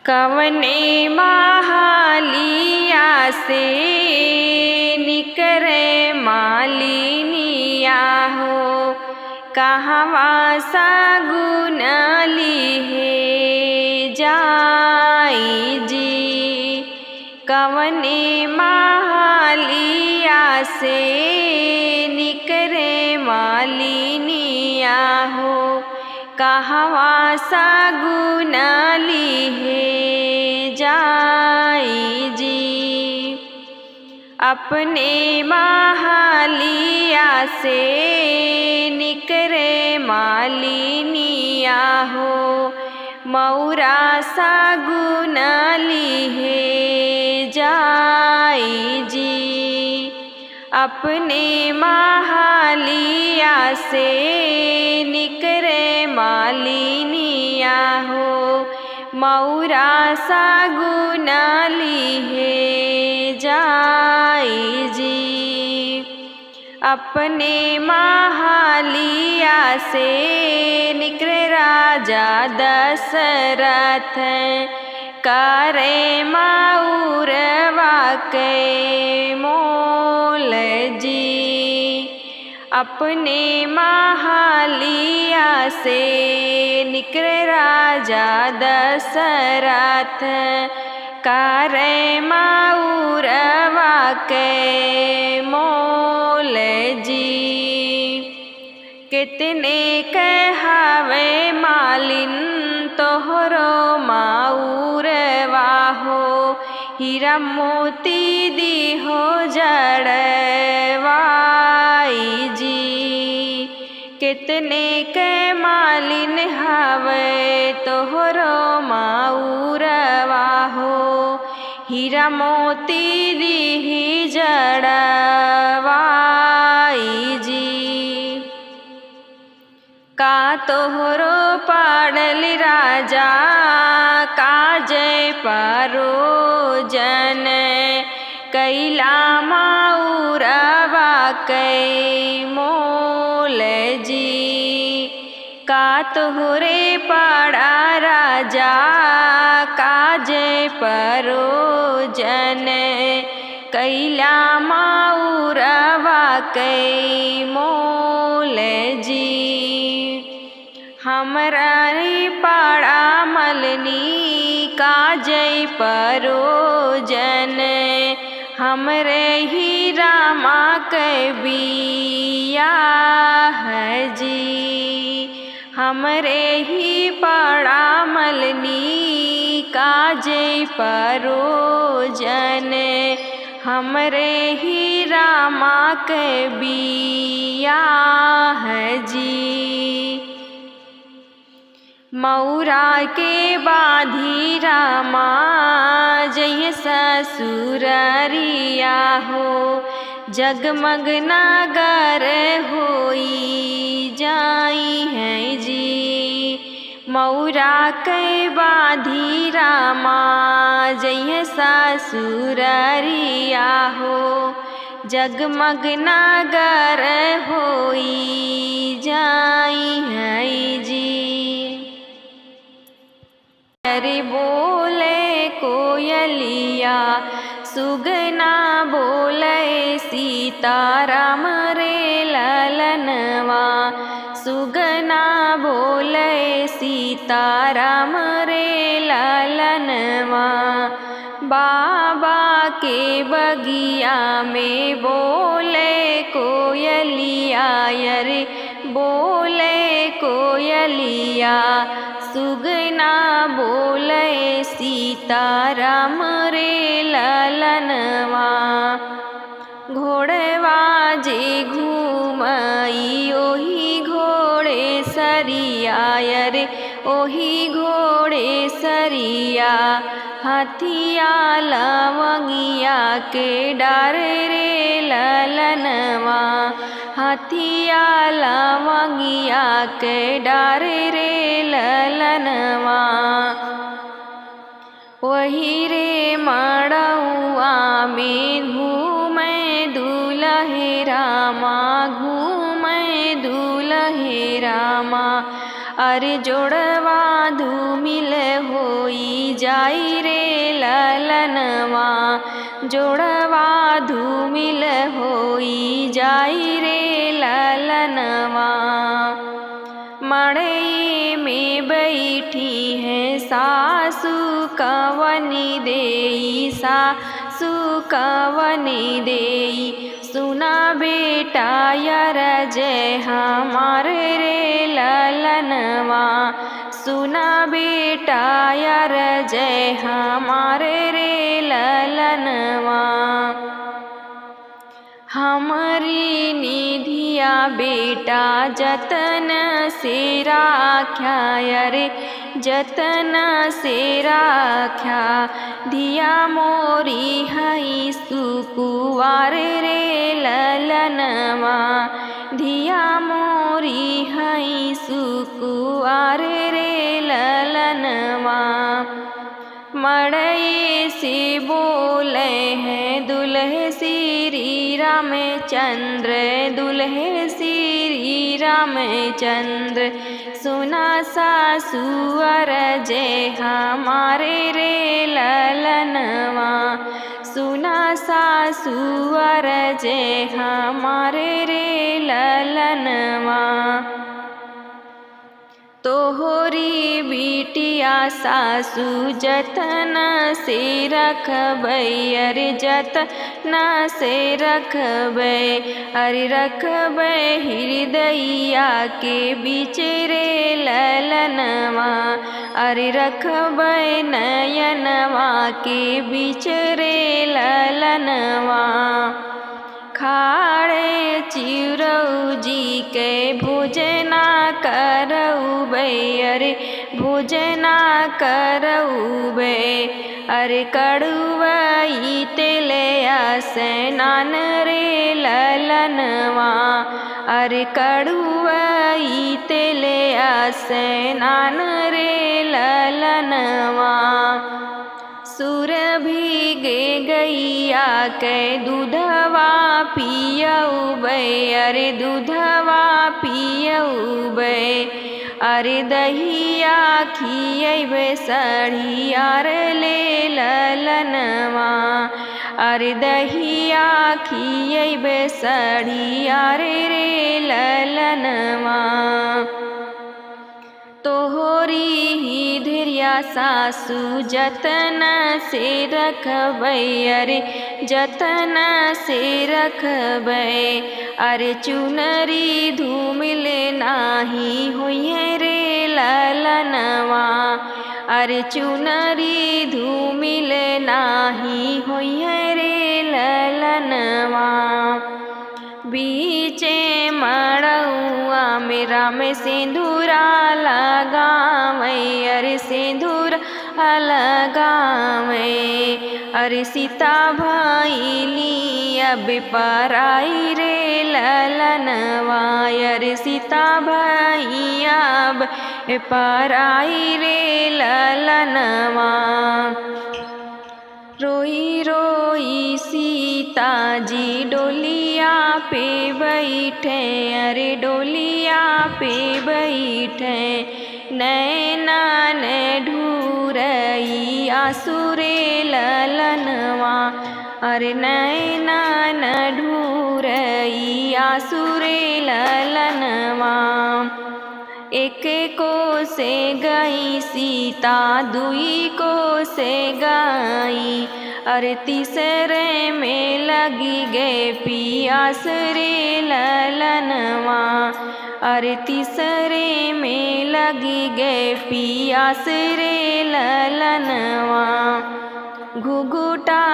कवने माहालिया से निकरे मालिनिया हो, कहवा सागुन लिहे जाई जी। कवने माहालिया से निकरे मालिनिया हो, कहवा सागुन लिहे जाई जी। अपने माहालिया से निकरे मालिनिया हो, मौरा सागुन लिहे जाई जी। अपने माहालिया से निकरे मालिनिया हो, मौरा सागुन लिहे जाई जी। अपने माहालिया से निकरे राजा दशरथ, करे माउरवा के मोल जी। अपने माहालिया से निकरे राजा दशरथ, करे माउरवा के मोल जी। कितने कहावे मालिन तोहरो माउरवा हो, हीरा मोती दी हो जड़वाई जी। कितने के मालिन हवे तोहरो माउरवा हो, हीरा मोती दी जड़वाई जी। का तोहरो पाड़ल राजा काजय परोजन, कैला माउरवा कै मोल जी। का तोहरे पाड़ा राजा काजय परोजन, कैला माउरवा कै मोल जी। हमरा पाड़ा मलनी काजय परोजन, हमरे ही रामा के बियाह जी। हमरे ही पाड़ा मलनी काजय परोजन, हमरे ही रामा के बियाह जी। मौरा के बाधी रामा जय ससुररिया हो, जगमग नगर होई जाई है जी। मौरा के बाधी रामा जय ससुररिया हो, जगमग नगर होई जाई है जी। अरे बोले कोयलिया सुगना बोले सीताराम रे ललनवा, सुगना बोले सीताराम रे ललनवा। बाबा के बगिया में बोले कोयलिया, अरे बोले कोयलिया सुगना बोले सीताराम रे ललनवा। घोड़वा जे घूमई ओही घोड़े सरिया, अरे ओही घोड़े सरिया। हाथिया लवंगिया के डार रे ललनवा, हाथिया लवंगिया के डार रे ललनवा। वही रे मड़उआ में घूमे दूल्हे रामा, घूमे दूल्हे रामा। अरे जोड़वा धूमिल होई जाई जोड़वा धूमिल होई जाई रे ललनवा। मड़ई में बैठी है सासु कवनी देई, सासु कवनी देई। सुना बेटा यार जय हमारे रे ललनवा, सुना बेटा यार जय हमारे रे ललनवा। हमारी निधिया बेटा जतन से राख्या, अरे जतन से राख्या। धिया मोरी हई सुकुवार रे ललनवा, धिया मोरी हई सुकुवार रे ललनवा। मड़ई से बोले हैं दुल्हे श्री रामचंद्र, दुल्हे श्री रामचंद्र। सुना सासुअर जय हमारे रे ललनवा, सुना सासुअर जय हमारे रे ललनवा। तोहरी बिटिया सासु जतन से रखबै, अरे जतन से रखबै। अरे रखबै हृदया के बीच रे ललनवा, अरे रखबै नयनवा के बीच रे ललनवा। खाड़े चिरऊ जी के भोजना करऊबै, अरे भोजना करऊबै। अरे कड़ुवई तेलया स्नान रे ललनवा, अरे कड़ुवई तेलया स्नान रे ललनवा। सुरभिगे गैया के दूधवा पियऊबै, अरे दूधवा पियऊबै। अरे दहिया खियैबै सढ़ियार ले ललनवा, अरे दहिया खियैबै सढ़ियार रे ललनवा। तोहरी ही धैर्या सासु जतन से रखबै, अरे जतन से रखबै। अरे चुनरी धूमिल नाही होइहे रे ललनवा, अरे चुनरी धूमिल नाही होइहे रे ललनवा। बीचे मड़उआ मेरा में सिंदूरा लगावै, अरे सिंदूर लगावै। अरे सीता भइली अब पराई रे ललनवा, अरे सीता भई अब पराई रे ललनवा। रोई रोई सीता जी डोलिया पे बैठे, अरे डोलिया पे बैठे। नैना ने ढूरई आसुरे ललनवा, अरे नैना न ढूरई आसुरे ललनवा। एक को से गई सीता, दुई को से गई। अरे तीसरे में लगी गए पियास रे ललनवा, अरे तीसरे में लगी गए पियास रे ललनवा। घुघुटा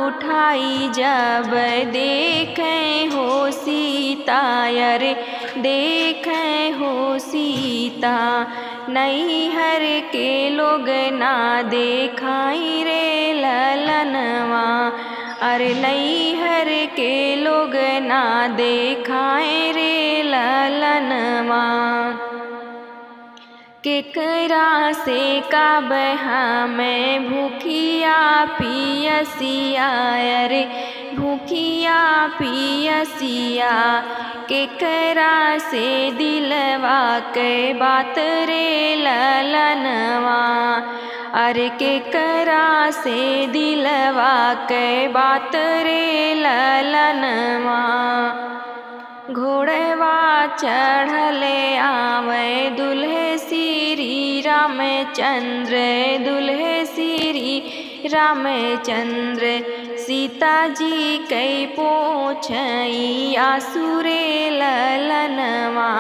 उठाई जब देखें हो सीता, अरे देखें हो सीता। नैहर के लोग ना देखाई रे ललनवा, अरे नैहर के लोग ना देखाए रे ललनवा। केकरा से काब हमें भूखिया पियसिया, अरे भूखिया पियसिया। केकरा से दिलवा के बात रे ललनवा, अरे के करा से दिलवा के बात रे ललनवा। घोड़वा चढ़ले आवे दुल्हे श्री रामचंद्र, दुल्हे श्री रामचंद्र। सीता जी कई पोछई आसुरे ललनवा,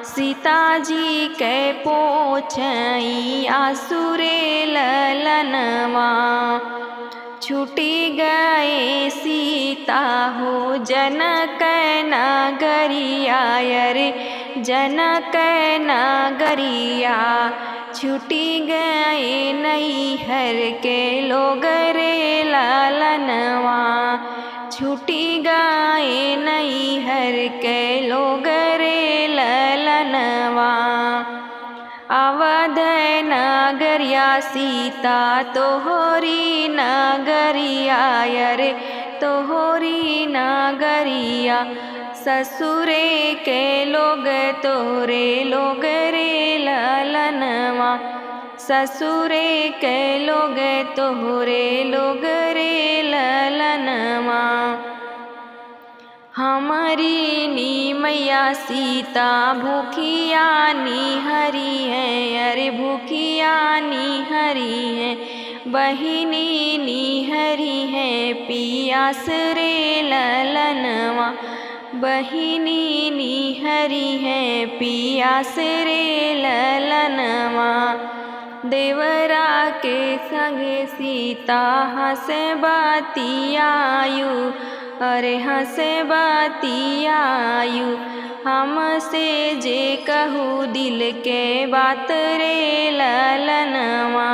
सीता जी कै पोछई आसुरे ललनवा। छूटी गए सीता हो जनक नगरिया, रे जनक नगरिया। छूटी गए नैहर के लोग रे ललनवा, छूटी गए नैहर के लोग रे ललनवा। अवध नगरिया सीता तोहरी नगरिया, रे तोहरी नगरिया। ससुरे के लोग तोरे लोग रे ललनवा, ससुरे के लोग तोहरे लोग रे ललनवा। हमारी नी मैया सीता भूखिया निहरी है, अरे भूखिया निहरी है। बहिनी निहरी है पियास रे ललनवा, बहिनी निहरी है पियास रे ललनवा। देवरा के संगे सीता हंसे बतियायु, अरे हंसे बतियायु। हमसे जे कहूँ दिल के बात रे ललनवा।